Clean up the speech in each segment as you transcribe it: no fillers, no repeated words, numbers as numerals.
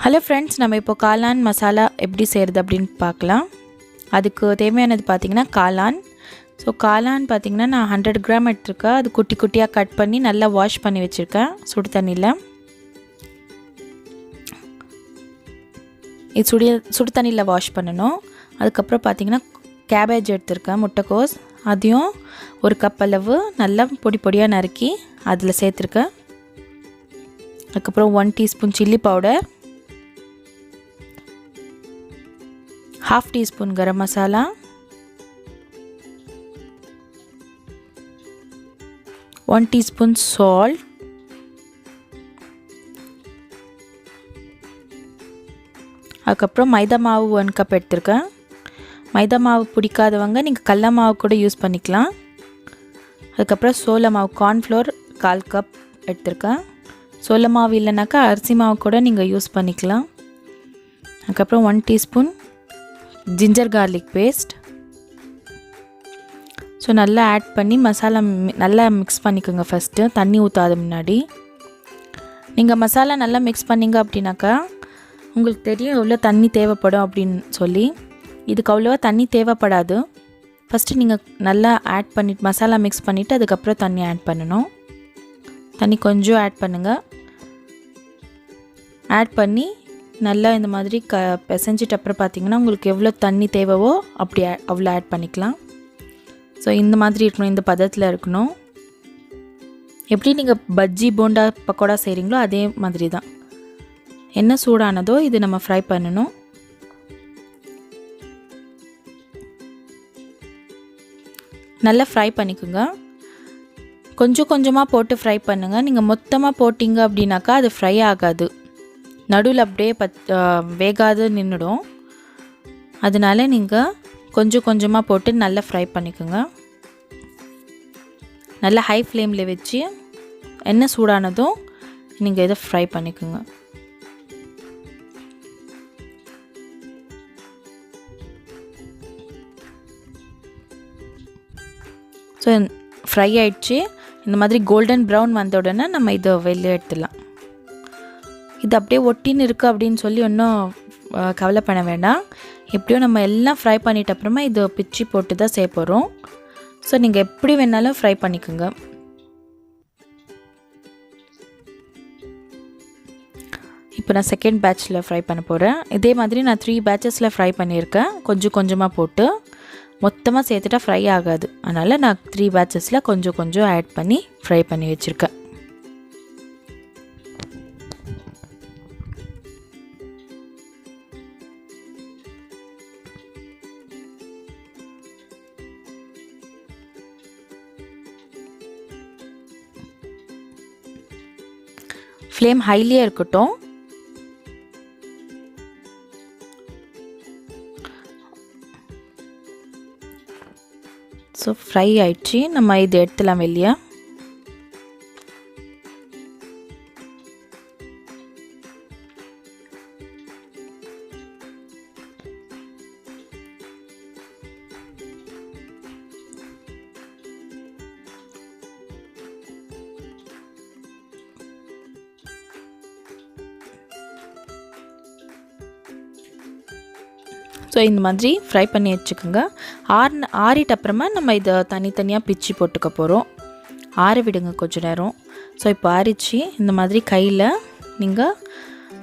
Hello friends, நம்ம இப்போ காளான் மசாலா எப்படி செய்கிறது அப்படின்னு பார்க்கலாம். அதுக்கு தேவையானது பார்த்திங்கன்னா காளான். ஸோ காளான் பார்த்திங்கன்னா நான் 100 கிராம் எடுத்துருக்கேன். அது குட்டி குட்டியாக கட் பண்ணி நல்லா வாஷ் பண்ணி வச்சுருக்கேன் சுடு தண்ணியில். இது சுடு தண்ணியில் வாஷ் பண்ணணும். அதுக்கப்புறம் பார்த்திங்கன்னா கேபேஜ் எடுத்துருக்கேன், முட்டைக்கோஸ். அதையும் ஒரு கப் அளவு நல்லா பொடி பொடியாக நறுக்கி அதில் சேர்த்துருக்கேன். அதுக்கப்புறம் 1 teaspoon chilli powder, 1/2 teaspoon garam masala, 1 teaspoon salt, அதுக்கப்புறம் மைதா மாவு 1 கப் எடுத்திருக்கேன். மைதா மாவு பிடிக்காதவங்க நீங்கள் கடல மாவு கூட யூஸ் பண்ணிக்கலாம். அதுக்கப்புறம் சோள மாவு கார்ன்ஃப்ளோர் 1/4 கப் எடுத்திருக்கேன். சோள மாவு இல்லைனாக்கா அரிசி மாவு கூட நீங்கள் யூஸ் பண்ணிக்கலாம். அதுக்கப்புறம் 1 teaspoon ginger garlic paste. So நல்லா ஆட் பண்ணி மசாலா நல்லா மிக்ஸ் பண்ணிக்கோங்க. ஃபஸ்ட்டு தண்ணி ஊற்றாத முன்னாடி நீங்கள் மசாலா நல்லா மிக்ஸ் பண்ணிங்க அப்படின்னாக்கா உங்களுக்கு தெரியும் எவ்வளோ தண்ணி தேவைப்படும் அப்படின்னு சொல்லி. இதுக்கு அவ்வளோவா தண்ணி தேவைப்படாது. ஃபஸ்ட்டு நீங்கள் நல்லா ஆட் பண்ணிட்டு மசாலா மிக்ஸ் பண்ணிவிட்டு அதுக்கப்புறம் தண்ணி ஆட் பண்ணணும். தண்ணி கொஞ்சம் ஆட் பண்ணுங்கள். ஆட் பண்ணி நல்லா இந்த மாதிரி பிசைஞ்சிட்டு அப்புறம் பார்த்திங்கன்னா உங்களுக்கு எவ்வளோ தண்ணி தேவைவோ அப்படி அவ்வளோ ஆட் பண்ணிக்கலாம். ஸோ இந்த மாதிரி இருக்கணும், இந்த பதத்தில் இருக்கணும். எப்படி நீங்கள் பஜ்ஜி போண்டா பக்கோடா செய்கிறீங்களோ அதே மாதிரி தான். என்ன சூடானதோ இது நம்ம ஃப்ரை பண்ணணும். நல்லா ஃப்ரை பண்ணிக்கோங்க. கொஞ்சம் கொஞ்சமாக போட்டு ஃப்ரை பண்ணுங்கள். நீங்கள் மொத்தமாக போட்டிங்க அப்படின்னாக்கா அது ஃப்ரை ஆகாது, நடுவில் அப்படியே வேகாது நின்றுடும். அதனால நீங்கள் கொஞ்சம் கொஞ்சமாக போட்டு நல்லா ஃப்ரை பண்ணிக்கோங்க. நல்லா ஹை ஃப்ளேமில் வச்சு எண்ணெய் சூடானதும் நீங்கள் இதை ஃப்ரை பண்ணிக்கோங்க. ஸோ ஃப்ரை ஆயிடுச்சு. இந்த மாதிரி கோல்டன் ப்ரௌன் வந்த உடனே நம்ம இதை வெளியே எடுத்துடலாம். இது அப்படியே ஒட்டின்னு இருக்குது அப்படின்னு சொல்லி ஒன்றும் கவலை பண்ண வேண்டாம். எப்படியும் நம்ம எல்லாம் ஃப்ரை பண்ணிட்ட அப்புறமா இதை பிச்சு போட்டு தான் செய்ய போகிறோம். ஸோ நீங்கள் எப்படி வேணாலும் ஃப்ரை பண்ணிக்கோங்க. இப்போ நான் செகண்ட் பேட்சில் ஃப்ரை பண்ண போகிறேன். இதே மாதிரி நான் 3 பேட்சஸில் ஃப்ரை பண்ணியிருக்கேன். கொஞ்சம் கொஞ்சமாக போட்டு மொத்தமாக சேர்த்துட்டா ஃப்ரை ஆகாது. அதனால் நான் 3 பேட்சஸில் கொஞ்சம் கொஞ்சம் ஆட் பண்ணி ஃப்ரை பண்ணி வச்சுருக்கேன். ஃப்ளேம் ஹைலியே இருக்கட்டும். ஸோ ஃப்ரை ஆயிடுச்சு. நம்ம இது எடுத்துலாம் வெளியே. ஸோ இந்த மாதிரி ஃப்ரை பண்ணி வச்சுக்கோங்க. ஆறிட்ட அப்புறமா நம்ம இதை தனித்தனியாக பிச்சு போட்டுக்க போகிறோம். ஆற விடுங்க கொஞ்சம் நேரம். ஸோ இப்போ ஆறிச்சு. இந்த மாதிரி கையில் நீங்கள்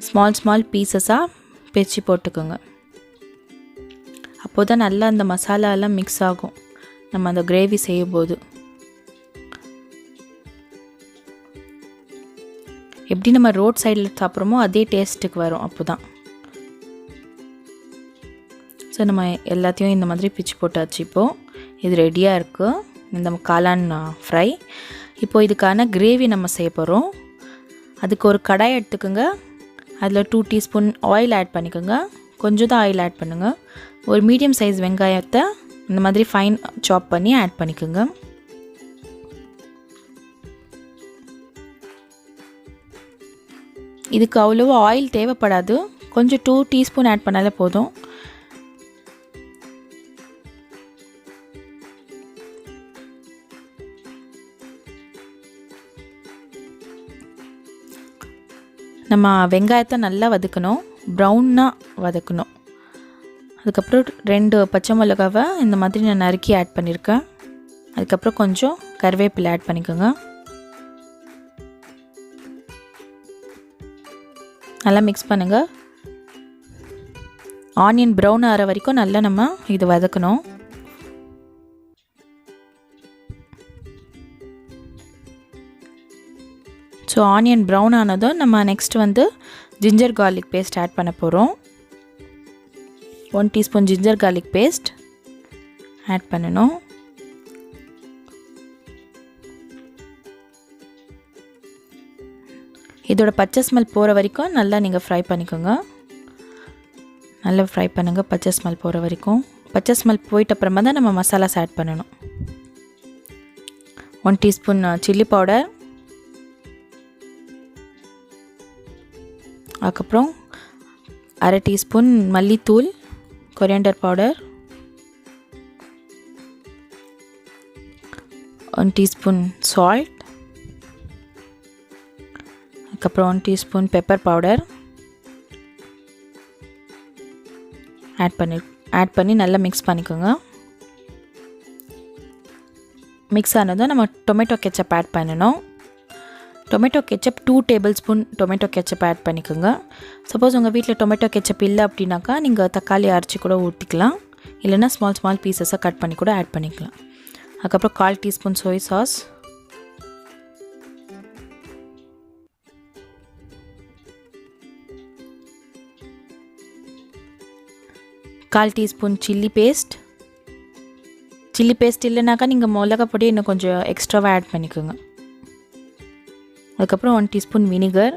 ஸ்மால் பீசஸாக பிச்சு போட்டுக்கோங்க. அப்போ தான் நல்லா அந்த மசாலாலாம் மிக்ஸ் ஆகும் நம்ம அந்த கிரேவி செய்யும்போது. எப்படி நம்ம ரோட் சைடில் சாப்பிட்றோமோ அதே டேஸ்ட்டுக்கு வரும் அப்போ தான். ஸோ நம்ம எல்லாத்தையும் இந்த மாதிரி பிச்சு போட்டாச்சு. இப்போது இது ரெடியாக இருக்குது, இந்த காளான் ஃப்ரை. இப்போது இதுக்கான கிரேவி நம்ம செய்ய போகிறோம். அதுக்கு ஒரு கடாய் எடுத்துக்கோங்க. அதில் 2 டீஸ்பூன் ஆயில் ஆட் பண்ணிக்கோங்க. கொஞ்சம் தான் ஆயில் ஆட் பண்ணுங்கள். ஒரு மீடியம் சைஸ் வெங்காயத்தை இந்த மாதிரி ஃபைன் சாப் பண்ணி ஆட் பண்ணிக்கோங்க. இதுக்கு அவ்வளோவா ஆயில் தேவைப்படாது. கொஞ்சம் 2 டீஸ்பூன் ஆட் பண்ணாலே போதும். நம்ம வெங்காயத்தை நல்லா வதக்கணும். ப்ரௌனாக வதக்கணும். அதுக்கப்புறம் 2 பச்சை மிளகாவை இந்த மாதிரி நான் நறுக்கி ஆட் பண்ணியிருக்கேன். அதுக்கப்புறம் கொஞ்சம் கருவேப்பிலை ஆட் பண்ணிக்கோங்க. நல்லா மிக்ஸ் பண்ணுங்கள். ஆனியன் ப்ரௌன் ஆகிற வரைக்கும் நல்லா நம்ம இது வதக்கணும். ஸோ ஆனியன் ப்ரௌன் ஆனதும் நம்ம நெக்ஸ்ட் வந்து ஜிஞ்சர் கார்லிக் பேஸ்ட் ஆட் பண்ண போகிறோம். 1 teaspoon ginger garlic paste add பண்ணணும். இதோட பச்சை ஸ்மெல் போகிற வரைக்கும் நல்லா நீங்கள் ஃப்ரை பண்ணிக்கோங்க. நல்லா ஃப்ரை பண்ணுங்கள் பச்சை ஸ்மெல் போகிற வரைக்கும். பச்சை ஸ்மெல் போயிட்ட அப்புறமா தான் நம்ம மசாலாஸ் ஆட் பண்ணணும். 1 டீஸ்பூன் சில்லி பவுடர், அதுக்கப்புறம் 1/2 டீஸ்பூன் மல்லித்தூள், கொரியாண்டர் பவுடர், 1 டீஸ்பூன் சால்ட், அதுக்கப்புறம் 1 டீஸ்பூன் பெப்பர் பவுடர் ஆட் பண்ணி நல்லா மிக்ஸ் பண்ணிக்கோங்க. மிக்ஸ் ஆனதும் நம்ம டொமேட்டோ கெச்சப் ஆட் பண்ணணும். Tomato ketchup 2 tablespoon tomato ketchup add பண்ணிக்கோங்க. சப்போஸ் உங்கள் வீட்டில் டொமேட்டோ கெச்சப் இல்லை அப்படின்னாக்கா நீங்கள் தக்காளி அரைச்சி கூட ஊற்றிக்கலாம். இல்லைனா ஸ்மால் பீசஸாக கட் பண்ணி கூட ஆட் பண்ணிக்கலாம். அதுக்கப்புறம் 1/4 டீஸ்பூன் சோய் சாஸ், கால் teaspoon chilli paste. Chilli paste இல்லைனாக்கா நீங்கள் மிளகா பொடி இன்னும் கொஞ்சம் எக்ஸ்ட்ராவாக ஆட் பண்ணிக்கோங்க. அதுக்கப்புறம் 1 டீஸ்பூன் வினிகர்.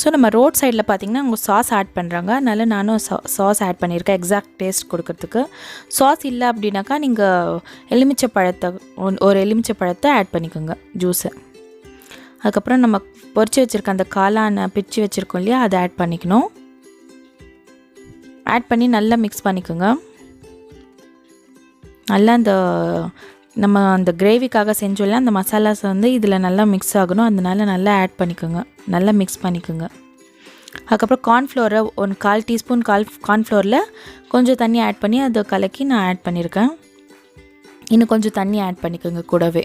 ஸோ நம்ம ரோட் சைடில் பார்த்திங்கன்னா அவங்க சாஸ் ஆட் பண்ணுறாங்க, அதனால் நானும் சாஸ் ஆட் பண்ணியிருக்கேன் எக்ஸாக்ட் டேஸ்ட் கொடுக்கறதுக்கு. சாஸ் இல்லை அப்படின்னாக்கா நீங்கள் ஒரு எலுமிச்சை பழத்தை ஆட் பண்ணிக்கோங்க, ஜூஸை. அதுக்கப்புறம் நம்ம பொரிச்சு வச்சுருக்க அந்த காளானை பிரித்து வச்சுருக்கோம் இல்லையா, அதை ஆட் பண்ணிக்கணும். ஆட் பண்ணி நல்லா மிக்ஸ் பண்ணிக்கோங்க. நல்லா நம்ம அந்த கிரேவிக்காக செஞ்சோம்ல அந்த மசாலாஸ் வந்து இதில் நல்லா மிக்ஸ் ஆகணும். அதனால நல்லா ஆட் பண்ணிக்கோங்க, நல்லா மிக்ஸ் பண்ணிக்கோங்க. அதுக்கப்புறம் கார்ன்ஃப்ளோரை 1/4 டீஸ்பூன் கார்ன்ஃப்ளோரில் கொஞ்சம் தண்ணி ஆட் பண்ணி அதை கலக்கி நான் ஆட் பண்ணியிருக்கேன். இன்னும் கொஞ்சம் தண்ணி ஆட் பண்ணிக்கோங்க கூடவே.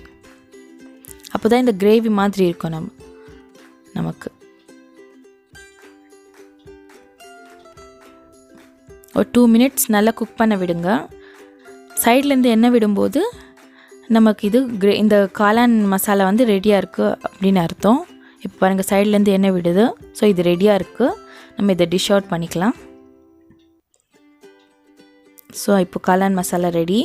அப்போ தான் இந்த கிரேவி மாதிரி இருக்கும் நமக்கு. ஒரு 2 மினிட்ஸ் நல்லா குக் பண்ண விடுங்க. சைட்லேருந்து எண்ணெய் விடும்போது நமக்கு இந்த காளான் மசாலா வந்து ரெடியாக இருக்குது அப்படின்னு அர்த்தம். இப்போ பாருங்கள் சைட்லேருந்து எண்ணெய் விடுது. ஸோ இது ரெடியாக இருக்குது. நம்ம இதை டிஷ் அவுட் பண்ணிக்கலாம். ஸோ இப்போ காளான் மசாலா ரெடி.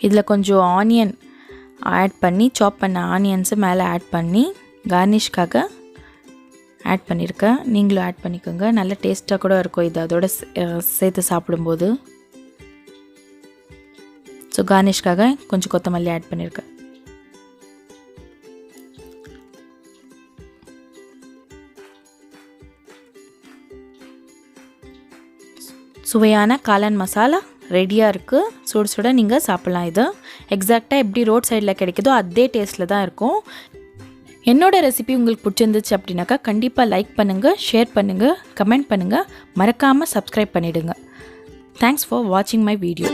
இதில் கொஞ்சம் ஆனியன் ஆட் பண்ணி சாப் பண்ண ஆனியன்ஸை மேலே ஆட் பண்ணி கார்னிஷ்காக ஆட் பண்ணியிருக்கேன். நீங்களும் ஆட் பண்ணிக்கோங்க. நல்ல டேஸ்ட்டாக கூட இருக்கும் இது அதோட சேர்த்து சாப்பிடும்போது. ஸோ கார்னிஷ்காக கொஞ்சம் கொத்தமல்லி ஆட் பண்ணியிருக்கேன். சுவையான காளான் மசாலா ரெடியாக இருக்குது. சுட சுட நீங்கள் சாப்பிட்லாம். இது எக்ஸாக்டாக எப்படி ரோட் சைடில் கிடைக்குதோ அதே டேஸ்ட்டில் தான் இருக்கும். என்னோடய ரெசிபி உங்களுக்கு பிடிச்சிருந்துச்சு அப்படின்னாக்கா கண்டிப்பாக லைக் பண்ணுங்கள், ஷேர் பண்ணுங்கள், கமெண்ட் பண்ணுங்கள், மறக்காமல் சப்ஸ்கிரைப் பண்ணிவிடுங்க. தேங்க்ஸ் ஃபார் வாட்சிங் மை வீடியோ.